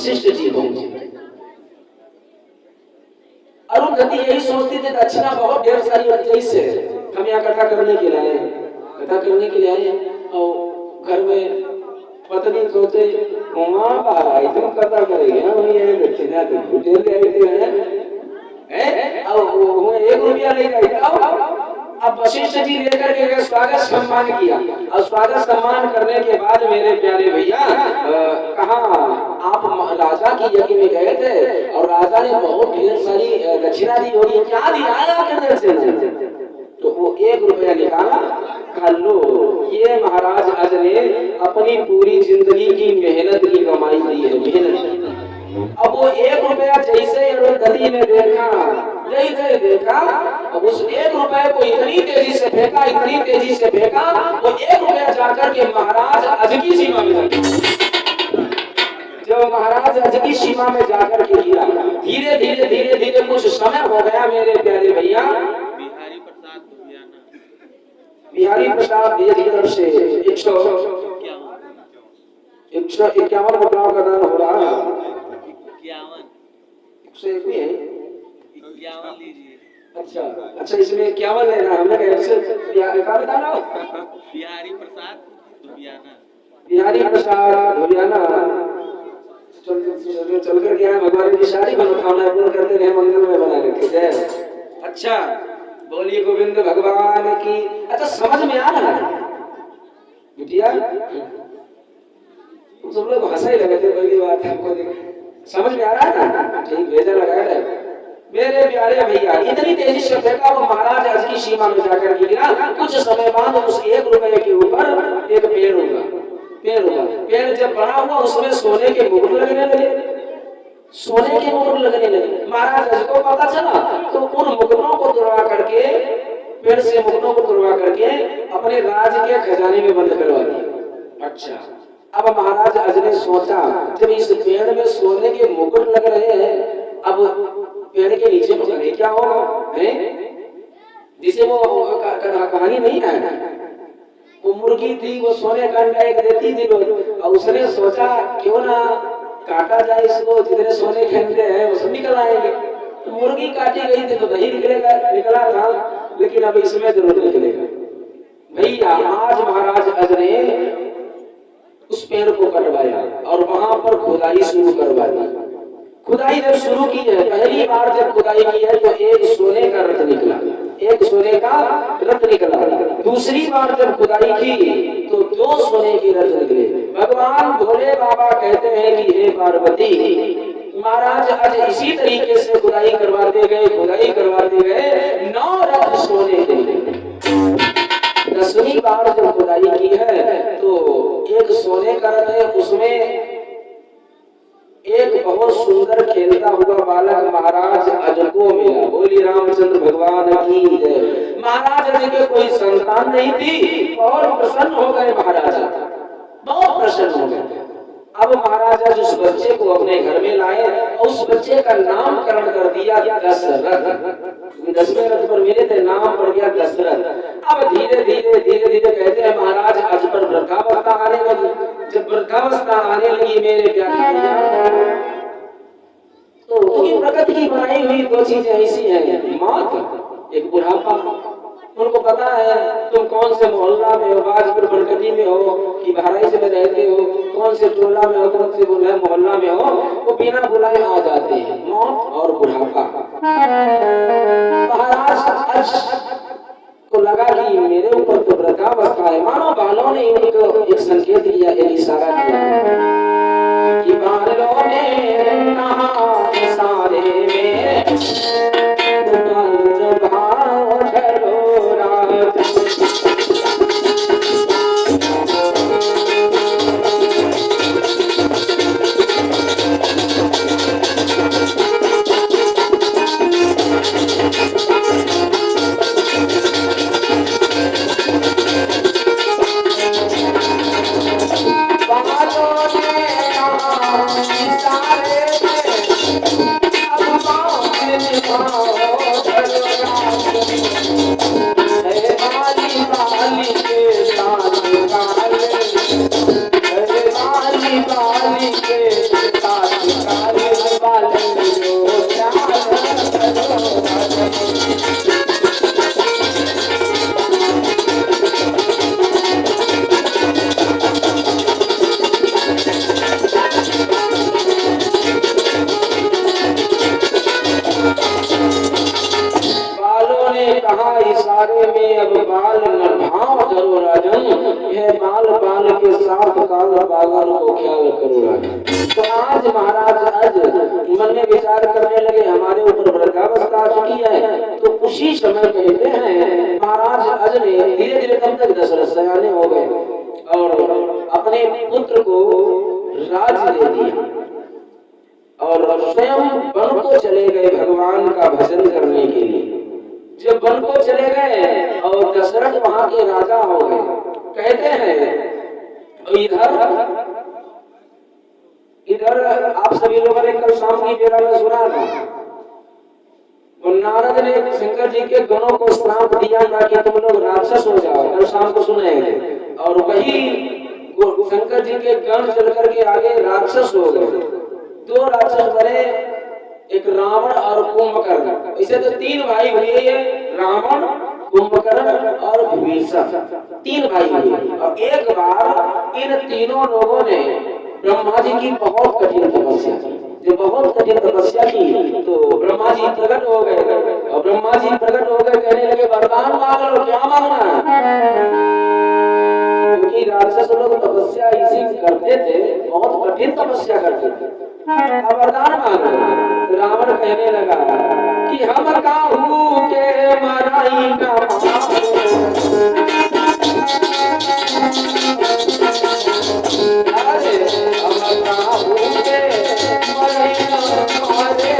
वशिष्ठ जी पहुंचे। अरुंधति यही सोचती थी दक्षिणा बहुत ढेर सारी बन से हम यहाँ कथा करने के लिए आए, कथा करने के लिए आए और घर में पत्नी सोचे माँ भाई तुम कथा करेंगे हम ये दक्षिणा तो भूटे ले आए थे अब वो 1 रुपया ले गए। अब वशिष्ठ जी लेकर के गए, स्वागत सम्मान किया और स्वागत सम्मान करने के बाद मेरे प्यारे भैया कहा आप राजा की यज्ञ में गए थे और राजा ने बहुत ढेर सारी दक्षिणा दी होगी, क्या दिया करने से? तो वो 1 रुपया निकाला, कहा लो ये महाराज आज ने अपनी पूरी जिंदगी की मेहनत की कमाई दी है, मेहनत। अब वो 1 रुपया जैसे अरुंधति ने देखा, जैसे देखा अब उस 1 रुपये को इतनी तेजी से फेंका, इतनी तेजी से फेंका, वो 1 रुपया जाकर के महाराज अज की सीमा में लगा। जब महाराज अज की सीमा में जाकर के गिरा, धीरे धीरे धीरे धीरे कुछ समय हो गया मेरे प्यारे भैया। बिहारी प्रसाद देश की तरफ से 151 मुद्राओं का दान हो रहा है। 151 है। 51 लीजिए। अच्छा अच्छा, इसमें 51 लेना है, हमने कहा से बिहारी प्रसाद धुबियाना, बिहारी प्रसाद धुबियाना चल कर गया भगवान की सारी मनोकामना पूर्ण करते रहे, मंगल में बना रखे जय। अच्छा बोलिए गोविंद भगवान की। अच्छा समझ में आ रहा है बिटिया, तुम लोग हंसा ही लगे थे, पहली बात हमको समझ में आ रहा है ना? ठीक भेजा लगाया है मेरे प्यारे भैया। इतनी तेजी से फेंका वो महाराज अज की सीमा में जाकर गिरा। कुछ समय बाद उस 1 रुपये के ऊपर एक पेड़ होगा, पेड़ जब बड़ा हुआ उसमें सोने के मुकुट लगने लगे, सोने के मुकुट लगने लगे। महाराज अज को पता चला तो उन मुकुटों को तुड़वा करके, पेड़ से मुकुटों को तुड़वा करके अपने राज के खजाने में बंद करवा दिया। अच्छा अब महाराज अज ने सोचा जब इस पेड़ में सोने के मुकुट लग रहे हैं, अब पेड़ के नीचे पता नहीं क्या होगा है, जिसे वो कहानी नहीं है, वो मुर्गी थी वो सोने का अंडा एक देती थी रोज, और उसने सोचा क्यों ना काटा जाए इसको, जितने सोने के अंडे हैं वो सब निकल आएंगे। तो मुर्गी काटी गई थी तो दही निकला था, लेकिन अब इसमें जरूर निकलेगा। भैया आज महाराज अज ने उस पेड़ को कटवाया और वहां पर खुदाई शुरू करवा दी। खुदाई जब शुरू की है, पहली बार जब खुदाई की है तो एक सोने का रथ निकला, एक सोने का रथ निकला। दूसरी बार जब खुदाई की तो 2 सोने के रथ निकले। भगवान भोले बाबा कहते हैं कि हे पार्वती, महाराज आज इसी तरीके से खुदाई करवाते गए, खुदाई करवाते गए, 9 रथ सोने के। 10वीं बार जब खुदाई की है तो एक सोने का रथ है, उसमें एक बहुत सुंदर खेलता हुआ बालक महाराज अज को मिला। बोली रामचंद्र भगवान की जय। महाराज अज के कोई संतान नहीं थी, बहुत प्रसन्न हो गए महाराज, बहुत प्रसन्न हो गए। अब महाराजा उस बच्चे को अपने घर में लाए और उस बच्चे का नामकरण कर दिया दशरथ। 10वें रथ पर मिले थे, नाम पड़ गया दशरथ। अब धीरे धीरे धीरे धीरे कहते हैं महाराज अज पर वृद्धावस्था आने लगी। जब वृद्धावस्था आने लगी मेरे प्यारे तो उनकी प्रकृति की बनाई हुई 2 चीजें ऐसी हैं, मौत एक बुढ़ापा। उनको पता है तुम कौन से मोहल्ला में हो, बाजपुर बनकटी में हो कि बहराइच में रहते हो, कौन से टोला में हो, कौन से मोहल्ला में हो, वो बिना बुलाए आ जाते हैं, मौत और बुढ़ापा। महाराज को लगा कि मेरे ऊपर तो वृद्धावस्था है। मानो बालों ने इनको एक संकेत दिया, एक इशारा किया कि बालों ने कहा सारे में भाव झरोरा। बालों ने काली बालन जो ख्याल करो कहा इशारे में अब बाल नभाव करो राजन, यह बाल बाल के साथ काल बालन को ख्याल करो राजन। तो आज महाराज अज मन में विचार करने लगे हमारे ऊपर वृद्धावस्था आ चुकी है। तो उसी समय कहते हैं महाराज अज ने धीरे धीरे तब तक दशरथ सयाने हो गए और अपने पुत्र को राज्य दे दिया और स्वयं वन को चले गए भगवान का भजन करने के लिए। जब वन को चले गए और दशरथ वहां के राजा हो गए, कहते हैं इधर आप सभी लोगों ने कल शाम की बेला में सुना था, नारद ने शंकर जी के गणों को श्राप दिया था कि तुम लोग राक्षस हो जाओ, कल शाम को सुनाएंगे। और वही शंकर जी के गण चल करके आगे राक्षस हो गए। दो राक्षस बने, एक रावण और कुंभकर्ण। इसे तो तीन भाई हुए, ये रावण, कुंभकर्ण और विभीषण, तीन भाई हुए। और एक बार इन तीनों लोगों ने ब्रह्मा जी की बहुत कठिन तपस्या की। जब बहुत कठिन तपस्या की तो ब्रह्मा जी प्रकट हो गए और ब्रह्मा जी प्रकट हो गए, कहने लगे वरदान मांग लो, क्या मांगना है? क्योंकि राक्षस लोग तपस्या इसी करते थे, बहुत कठिन तपस्या करते थे। वरदान मांग लो। तो रावण कहने लगा कि हम काहू के मराई ना हम काहू के मराई ना मारे